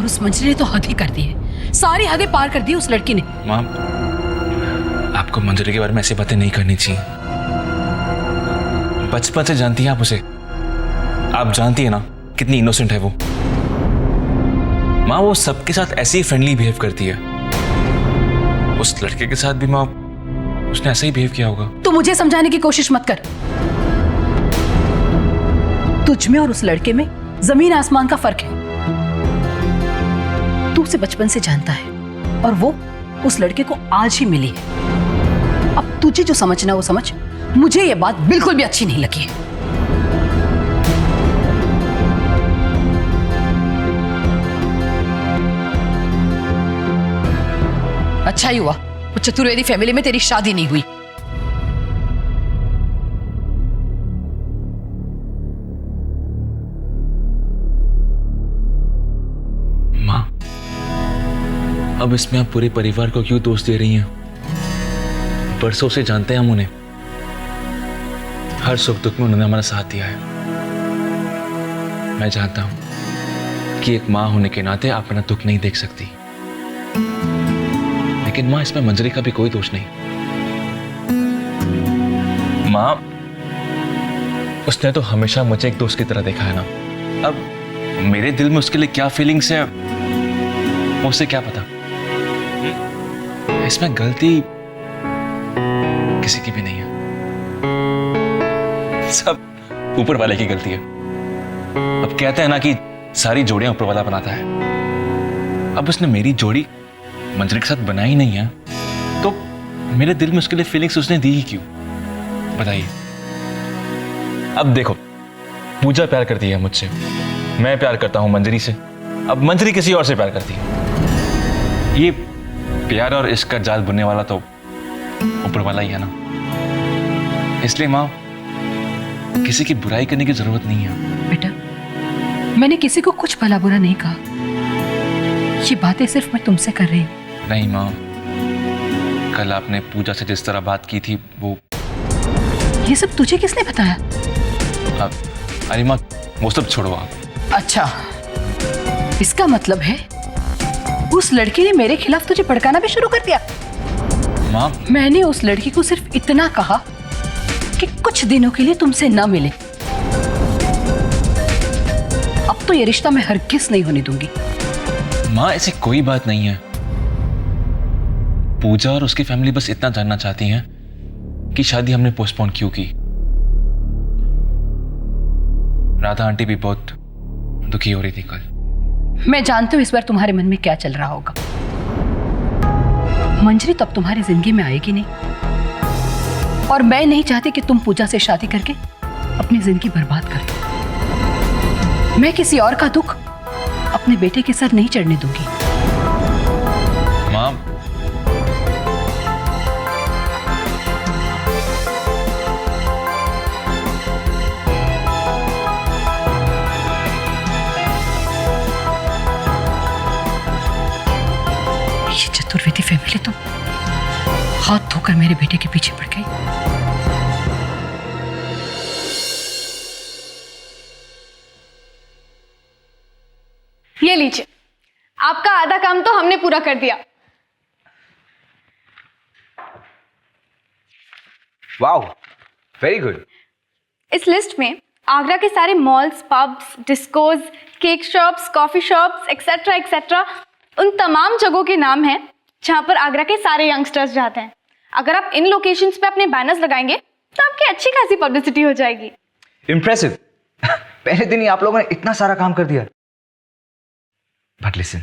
उस मंजरी ने तो हद ही कर दी है, सारी हदें पार कर दी उस लड़की ने। माँ, आपको मंजरी के बारे में ऐसी बातें नहीं करनी चाहिए। बचपन से जानती हैं आप उसे, आप जानती है ना कितनी इनोसेंट है वो। माँ, वो सबके साथ ऐसे ही फ्रेंडली बिहेव करती है। उस लड़के के साथ भी माँ उसने ऐसा ही बिहेव किया होगा। तू मुझे समझाने की कोशिश मत कर। तुझ में और उस लड़के में जमीन आसमान का फर्क है। तू उसे बचपन से जानता है और वो उस लड़के को आज ही मिली है। अब तुझे जो समझना वो समझ, मुझे ये बात बिल्कुल भी अच्छी नहीं लगी है। अच्छा ही हुआ वो चतुर्वेदी फैमिली में तेरी शादी नहीं हुई। माँ, अब इसमें आप पूरे परिवार को क्यों दोष दे रही हैं? बरसों से जानते हैं हम उन्हें, हर सुख दुख में उन्होंने हमारा साथ दिया है। मैं जानता हूं कि एक माँ होने के नाते आप अपना दुख नहीं देख सकती, लेकिन माँ इसमें मंजरी का भी कोई दोष नहीं। माँ, उसने तो हमेशा मुझे एक दोस्त की तरह देखा है ना। अब मेरे दिल में उसके लिए क्या फीलिंग्स है उसे क्या पता। इसमें गलती किसी की भी नहीं है, सब ऊपर वाले की गलती है। अब कहते हैं ना कि सारी जोड़ियां ऊपर वाला बनाता है। अब उसने मेरी जोड़ी मंजरी के साथ बनाई नहीं है तो मेरे दिल में उसके लिए फीलिंग्स उसने दी ही क्यों, बताइए। अब देखो, पूजा प्यार करती है मुझसे, मैं प्यार करता हूं मंजरी से, अब मंजरी किसी और से प्यार करती है। ये प्यार और इश्क का जाल बुनने वाला तो ऊपर वाला ही है ना। इसलिए माँ, किसी की बुराई करने की जरूरत नहीं है। बेटा, मैंने किसी को कुछ भला बुरा नहीं कहा, ये बातें सिर्फ मैं तुमसे कर रही हूं। नहीं माँ, कल आपने पूजा से जिस तरह बात की थी वो। ये सब तुझे किसने बताया? अब अरे माँ, वो सब छोड़ो आप। अच्छा, इसका मतलब है उस लड़की ने मेरे खिलाफ तुझे भड़काना भी शुरू कर दिया। माँ, मैंने उस लड़की को सिर्फ इतना कहा कि कुछ दिनों के लिए तुमसे ना मिले। अब तो ये रिश्ता मैं हरगिज़ नहीं होने दूंगी। माँ, ऐसी कोई बात नहीं है। पूजा और उसकी फैमिली बस इतना जानना चाहती हैं कि शादी हमने पोस्टपोन क्यों की। राधा आंटी भी बहुत दुखी हो रही थी कल। मैं जानती हूं इस बार तुम्हारे मन में क्या चल रहा होगा। मंजरी तो अब तुम्हारी जिंदगी में आएगी नहीं, और मैं नहीं चाहती कि तुम पूजा से शादी करके अपनी जिंदगी बर्बाद करें। मैं किसी और का दुख अपने बेटे के सर नहीं चढ़ने दूंगी। माँ, ये चतुर्वेदी फैमिली तो हाथ धोकर मेरे बेटे के पीछे पड़ गई। ये लीजिए, आपका आधा काम तो हमने पूरा कर दिया। Wow, very good. इस लिस्ट में आगरा के सारे malls, pubs, discoms, cake shops, coffee shops etcetera etcetera, उन तमाम जगहों के नाम हैं जहां पर आगरा के सारे यंगस्टर्स जाते हैं। अगर आप इन लोकेशंस पे अपने बैनर्स लगाएंगे तो आपकी अच्छी खासी पब्लिसिटी हो जाएगी। इम्प्रेसिव। पहले दिन ही आप लोगों ने इतना सारा काम कर दिया। बट लिसन,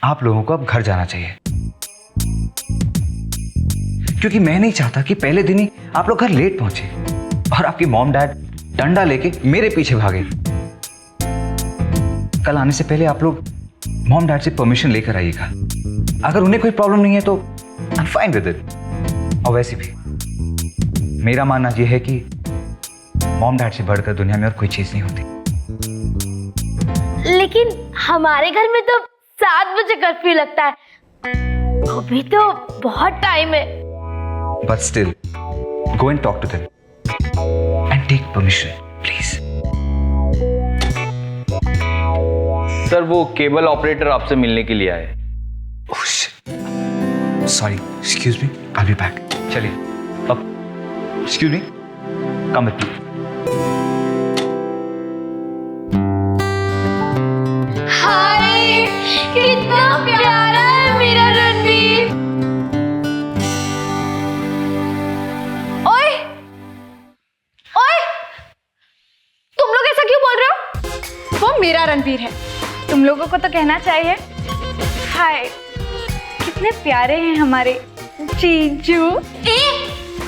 आप लोगों को अब घर जाना चाहिए, क्योंकि मैं नहीं चाहता कि पहले दिन ही आप लोग घर लेट पहुंचे और आपकी मॉम डैड डंडा लेके मेरे पीछे भागे। कल आने से पहले आप लोग मॉम डैड से परमिशन लेकर आइएगा। अगर उन्हें कोई प्रॉब्लम नहीं है तो I am fine with it. और वैसे भी मेरा मानना यह है कि मॉम डैड से बढ़कर दुनिया में और कोई चीज नहीं होती। लेकिन हमारे घर में तो 7 बजे कर्फ्यू लगता है, अभी तो बहुत टाइम है। But still, go and talk to them and take permission, please. Sir वो केबल ऑपरेटर आपसे मिलने के लिए आए। Sorry, excuse me, I will be back. चलिए अब, excuse me, come with me. हाय, कितना प्यारा है मेरा रणवीर। ओए ओए, तुम लोग ऐसा क्यों बोल रहे हो? वो मेरा रणवीर है, तुम लोगों को तो कहना चाहिए। हाय, कितने प्यारे हैं हमारे जीजू।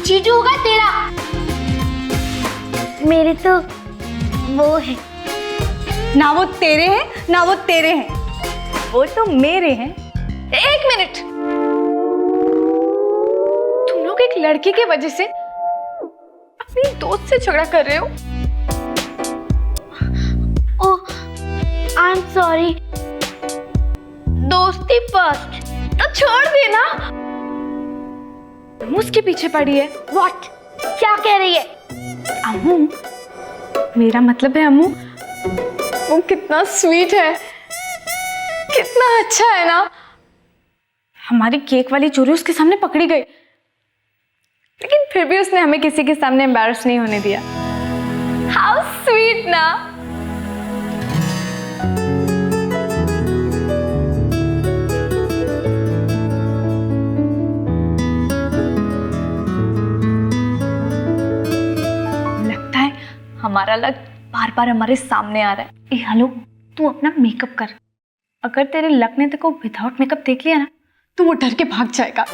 जीजू होगा तेरा, मेरे तो वो है। ना वो तेरे हैं ना वो तेरे हैं, वो तो मेरे हैं। एक मिनट, तुम लोग एक लड़की की वजह से अपनी दोस्त से झगड़ा कर रहे हो। ओह, आई एम सॉरी। दोस्ती फर्स्ट। तो छोड़ देना, तुम उसके पीछे पड़ी है। व्हाट? क्या कह रही है? अम्मू, मेरा मतलब है अम्मू, वो कितना स्वीट है, कितना अच्छा है ना। हमारी केक वाली चोरी उसके सामने पकड़ी गई, लेकिन फिर भी उसने हमें किसी के सामने एम्बैरस नहीं होने दिया। हाउ स्वीट ना। लगता है हमारा लक बार बार हमारे सामने आ रहा है। ए हेलो, तू अपना मेकअप कर। अगर तेरे लक ने तेरे को विदाउट मेकअप देख लिया ना, तो वो डर के भाग जाएगा।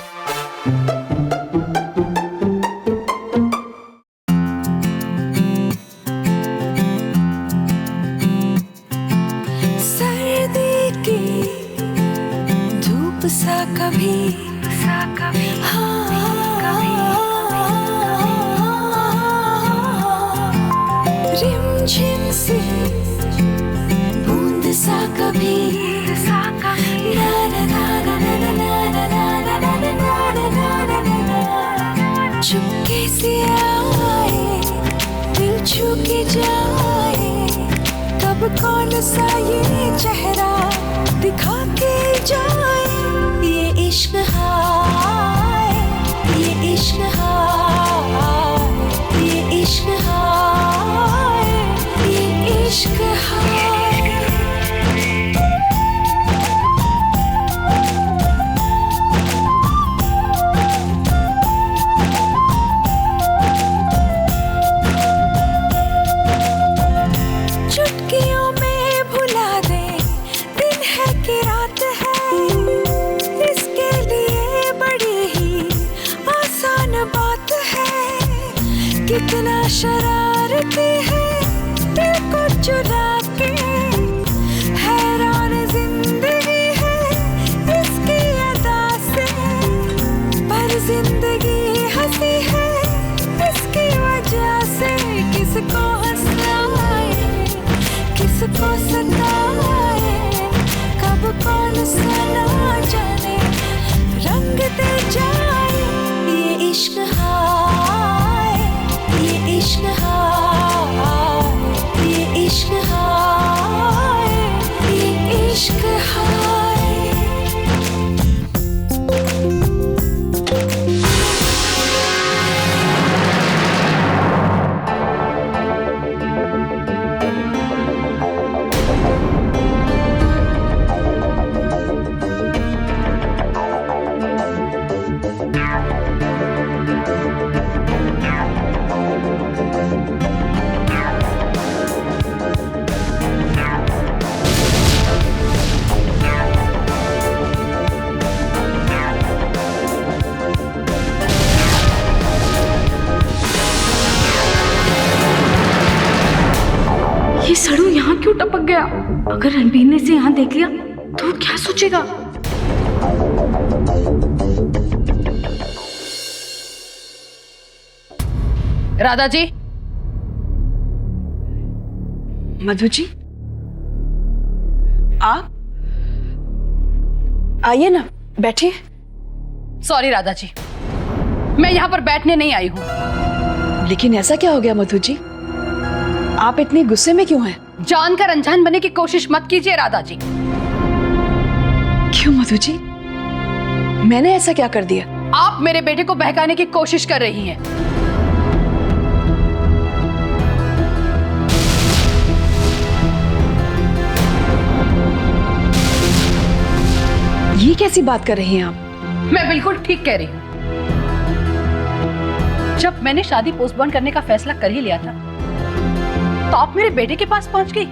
सर्दी की धूप सा कभी रिमझिम सी बूंद सा कभी ना ना ना ना ना ना ना ना ना ना, चुपके से आए, दिल छू के जाए, कब कौन सा ये चेहरा दिखा के जाए। ये इश्क हाय, ये इश्क हाय, ये इश्क हाय, ये इश्क हाय। चुटकियों में भुला दे, दिन है कि रात है, इसके लिए बड़ी ही आसान बात है। कितना शरारती है दिल को चुरा के, हैरान जिंदगी है इसकी अदा से, पर जिंदगी हंसी है इसकी वजह से। किसको हंसाए, किसको सताए, कब कौन सा ना जाने रंग दे जाए। ये इश्क हाय, ये इश्क हाय, ये इश्क हाय, ये इश्क हाय। ये सड़ू यहाँ क्यों टपक गया? अगर रणबीर ने इसे यहाँ देख लिया तो वो क्या सोचेगा? राधा जी, मधु जी, आप आइए ना, बैठिए। सॉरी राधा जी, मैं यहाँ पर बैठने नहीं आई हूँ। लेकिन ऐसा क्या हो गया मधु जी? आप इतनी गुस्से में क्यों हैं? जानकर अनजान बनने की कोशिश मत कीजिए राधा जी। क्यों मधु जी, मैंने ऐसा क्या कर दिया? आप मेरे बेटे को बहकाने की कोशिश कर रही हैं। ये कैसी बात कर रही हैं आप? मैं बिल्कुल ठीक कह रही हूं। जब मैंने शादी पोस्टपोन करने का फैसला कर ही लिया था तो आप मेरे बेटे के पास पहुंच गई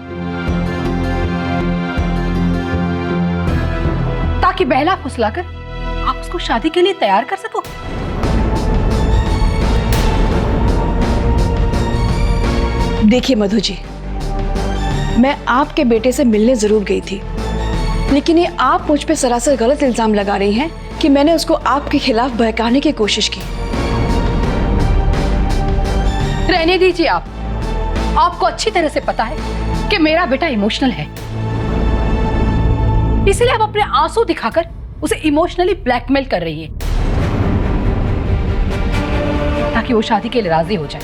ताकि बहला फुसलाकर आप उसको शादी के लिए तैयार कर सको। देखिए मधु जी, मैं आपके बेटे से मिलने जरूर गई थी, लेकिन ये आप मुझ पे सरासर गलत इल्जाम लगा रही हैं कि मैंने उसको आपके खिलाफ बहकाने की कोशिश की। रहने दीजिए आप। आपको अच्छी तरह से पता है कि मेरा बेटा इमोशनल है, इसलिए आप अपने आंसू दिखाकर उसे इमोशनली ब्लैकमेल कर रही है ताकि वो शादी के लिए राजी हो जाए।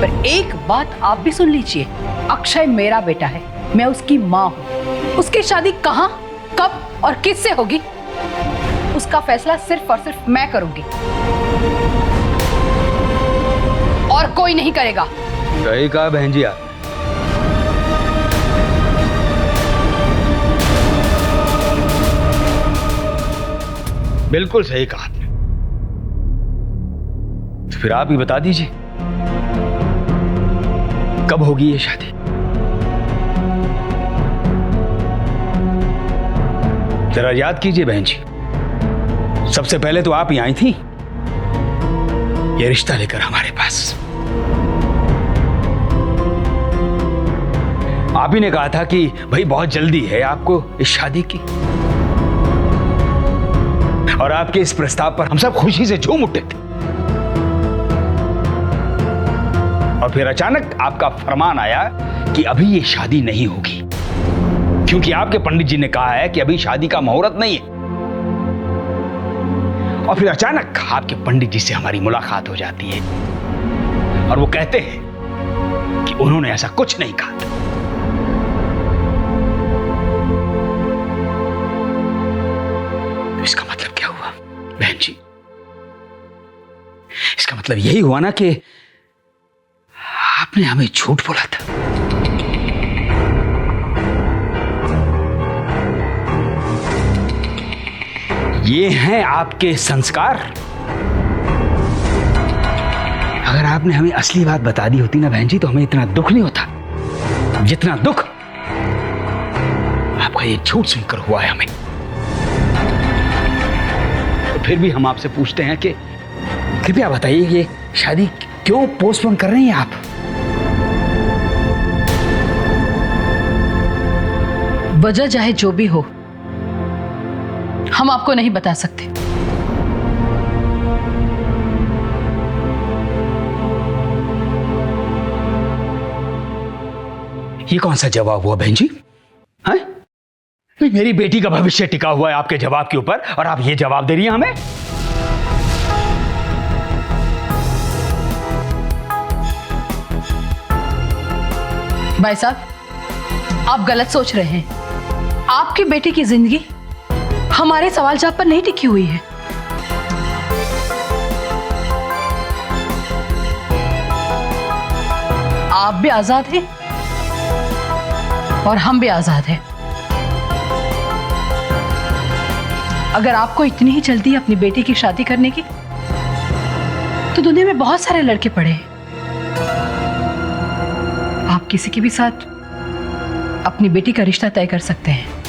पर एक बात आप भी सुन लीजिए, अक्षय मेरा बेटा है, मैं उसकी माँ हूं। उसकी शादी कहां, कब और किससे होगी उसका फैसला सिर्फ और सिर्फ मैं करूंगी और कोई नहीं करेगा। सही कहा बहन जी आप। बिल्कुल सही कहा आपने। तो फिर आप ही बता दीजिए कब होगी ये शादी? जरा याद कीजिए बहन जी, सबसे पहले तो आप ही आई थी ये रिश्ता लेकर हमारे पास। आप ही ने कहा था कि भाई बहुत जल्दी है आपको इस शादी की, और आपके इस प्रस्ताव पर हम सब खुशी से झूम उठे थे। और फिर अचानक आपका फरमान आया कि अभी ये शादी नहीं होगी, क्योंकि आपके पंडित जी ने कहा है कि अभी शादी का मुहूर्त नहीं है। और फिर अचानक आपके पंडित जी से हमारी मुलाकात हो जाती है और वो कहते हैं कि उन्होंने ऐसा कुछ नहीं कहा था। तो इसका मतलब क्या हुआ बहन जी? इसका मतलब यही हुआ ना कि आपने हमें झूठ बोला था। ये हैं आपके संस्कार। अगर आपने हमें असली बात बता दी होती ना बहन जी, तो हमें इतना दुख नहीं होता जितना दुख आपका ये झूठ सुनकर हुआ है हमें। तो फिर भी हम आपसे पूछते हैं कि कृपया बताइए ये शादी क्यों पोस्टपोन कर रही हैं आप? वजह चाहे जो भी हो, हम आपको नहीं बता सकते। ये कौन सा जवाब हुआ बहन जी? हैं? मेरी बेटी का भविष्य टिका हुआ है आपके जवाब के ऊपर, और आप ये जवाब दे रही हैं हमें? भाई साहब, आप गलत सोच रहे हैं। आपकी बेटी की जिंदगी हमारे सवाल जवाब पर नहीं टिकी हुई है। आप भी आजाद हैं और हम भी आजाद हैं। अगर आपको इतनी ही जल्दी है अपनी बेटी की शादी करने की, तो दुनिया में बहुत सारे लड़के पड़े हैं। आप किसी के भी साथ अपनी बेटी का रिश्ता तय कर सकते हैं।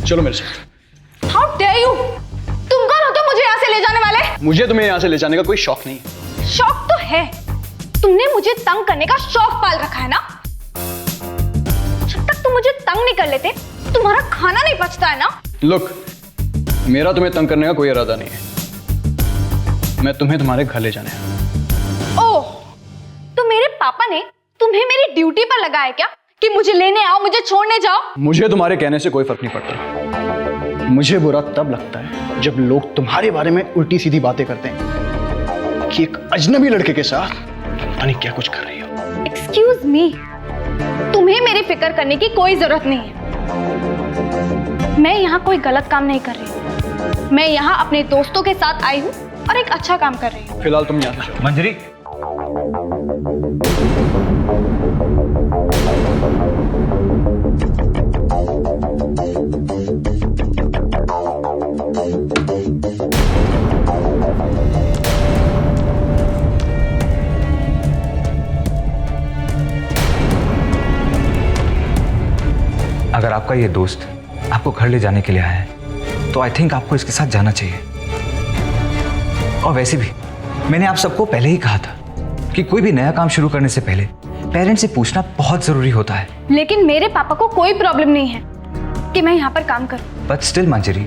चलो मेरे साथ। How dare you! तुम कौन हो तो मुझे यहाँ से ले जाने वाले? मुझे तुम्हें यहाँ से ले जाने का कोई शौक नहीं है। शौक तो है, तुमने मुझे तंग करने का शौक पाल रखा है ना। जब तक तुम मुझे तंग नहीं कर लेते, तुम्हारा खाना नहीं पचता है ना। लुक, मेरा तुम्हें तंग करने का कोई इरादा नहीं है। मैं तुम्हें तुम्हारे घर ले जाने आया। पापा ने तुम्हें मेरी ड्यूटी पर लगाया क्या कि मुझे लेने आओ, मुझे छोड़ने जाओ? मुझे तुम्हारे कहने से कोई फर्क नहीं पड़ता। मुझे बुरा तब लगता है जब लोग तुम्हारे बारे में उल्टी सीधी बातें करते हैं कि एक अजनबी लड़के के साथ पता नहीं क्या कुछ कर रही हो। एक्सक्यूज मी, तुम्हें मेरी फिक्र करने की कोई जरूरत नहीं है। मैं यहाँ कोई गलत काम नहीं कर रही हूँ। मैं यहाँ अपने दोस्तों के साथ आई हूँ और एक अच्छा काम कर रही हूँ। फिलहाल तुम यहाँ से जाओ। मंजरी, अगर आपका ये दोस्त आपको घर ले जाने के लिए आया है तो आई थिंक आपको इसके साथ जाना चाहिए। और वैसे भी मैंने आप सबको पहले ही कहा था कि कोई भी नया काम शुरू करने से पहले पेरेंट्स से पूछना बहुत जरूरी होता है। लेकिन मेरे पापा को कोई प्रॉब्लम नहीं है कि मैं यहाँ पर काम करूँ। बट स्टिल मंजरी,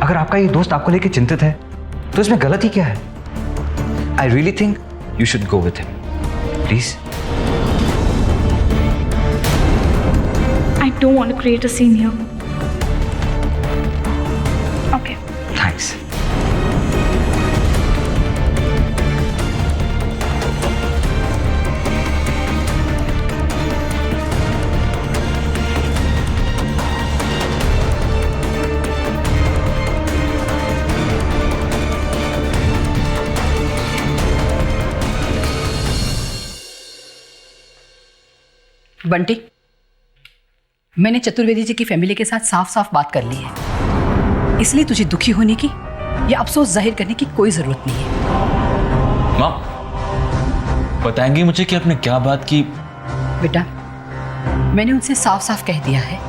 अगर आपका ये दोस्त आपको लेकर चिंतित है तो इसमें गलती क्या है? I really think you should go with him, please. I don't want to create a scene here. Okay. Thanks. Bunty, मैंने चतुर्वेदी जी की फैमिली के साथ साफ साफ बात कर ली है, इसलिए तुझे दुखी होने की या अफसोस जाहिर करने की कोई जरूरत नहीं है। माँ, बताएंगी मुझे कि आपने क्या बात की? बेटा, मैंने उनसे साफ साफ कह दिया है,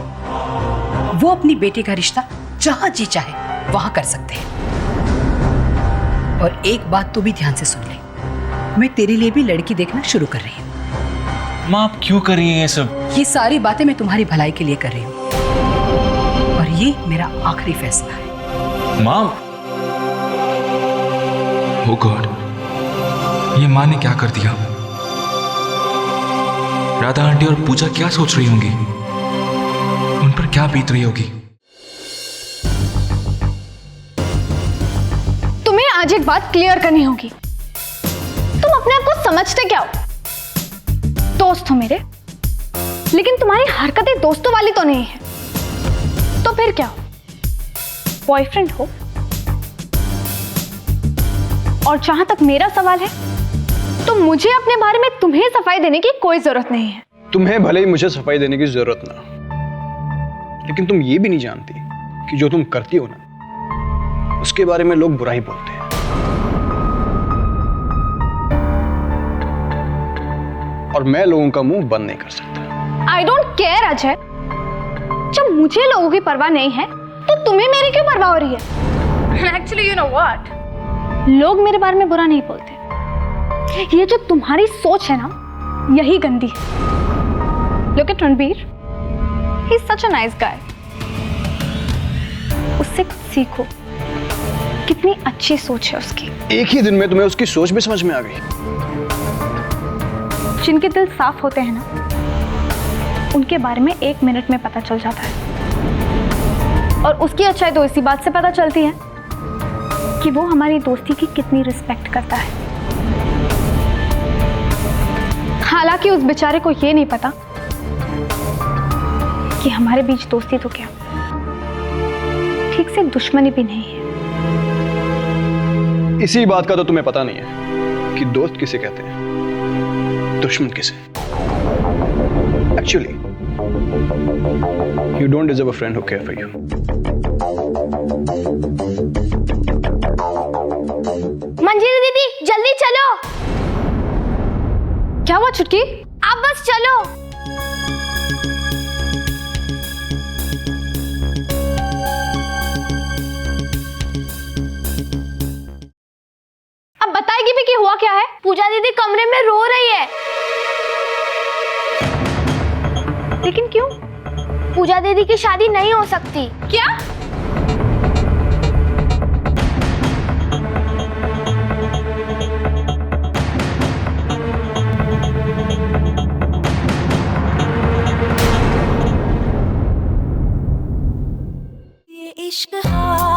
वो अपनी बेटे का रिश्ता जहां जी चाहे वहां कर सकते हैं। और एक बात तो भी ध्यान से सुन ले, मैं तेरे लिए भी लड़की देखना शुरू कर रही हूँ। माँ, आप क्यों कर रही हैं ये सब? ये सारी बातें मैं तुम्हारी भलाई के लिए कर रही हूँ और ये मेरा आखिरी फैसला है। माँ, ओ गॉड, ये माँ ने क्या कर दिया? राधा आंटी और पूजा क्या सोच रही होंगी? उन पर क्या बीत रही होगी? तुम्हें आज एक बात क्लियर करनी होगी। तुम अपने आप को समझते क्या हो? दोस्त हो मेरे, लेकिन तुम्हारी हरकतें दोस्तों वाली तो नहीं है। तो फिर क्या हो? बॉयफ्रेंड हो। और जहां तक मेरा सवाल है, तो मुझे अपने बारे में तुम्हें सफाई देने की कोई जरूरत नहीं है। तुम्हें भले ही मुझे सफाई देने की जरूरत ना, लेकिन तुम ये भी नहीं जानती कि जो तुम करती हो ना, उसके बारे में लोग बुरा ही बोलते हैं। और मैं लोगों का मुंह बंद नहीं कर सकता। I don't care Ajay. जब मुझे लोगों की परवाह नहीं है, तो तुम्हें मेरी क्यों परवाह हो रही है? एक्चुअली यू नो व्हाट, लोग मेरे बारे में बुरा नहीं बोलते। ये जो तुम्हारी सोच है ना, यही गंदी है। Look at Ranbir, he is such a nice guy. उससे कुछ सीखो, कितनी अच्छी सोच है उसकी। एक ही दिन में तुम्हें उसकी सोच भी समझ में आ गई। जिनके दिल साफ होते हैं ना, उनके बारे में 1 मिनट में पता चल जाता है। और उसकी अच्छाई तो इसी बात से पता चलती है कि वो हमारी दोस्ती की कितनी रिस्पेक्ट करता है। हालांकि उस बेचारे को ये नहीं पता कि हमारे बीच दोस्ती तो क्या, ठीक से दुश्मनी भी नहीं है। इसी बात का तो तुम्हें पता नहीं है कि दोस्त किसे कहते हैं, दुश्मन किसे। Actually, you don't deserve a friend who care for you. Manjiri दीदी, जल्दी चलो। क्या हुआ छुटकी? आप बस चलो। अब बताएगी भी कि हुआ क्या है? पूजा दीदी कमरे में रो रही है। लेकिन क्यों? पूजा दीदी की शादी नहीं हो सकती। क्या? इश्क हार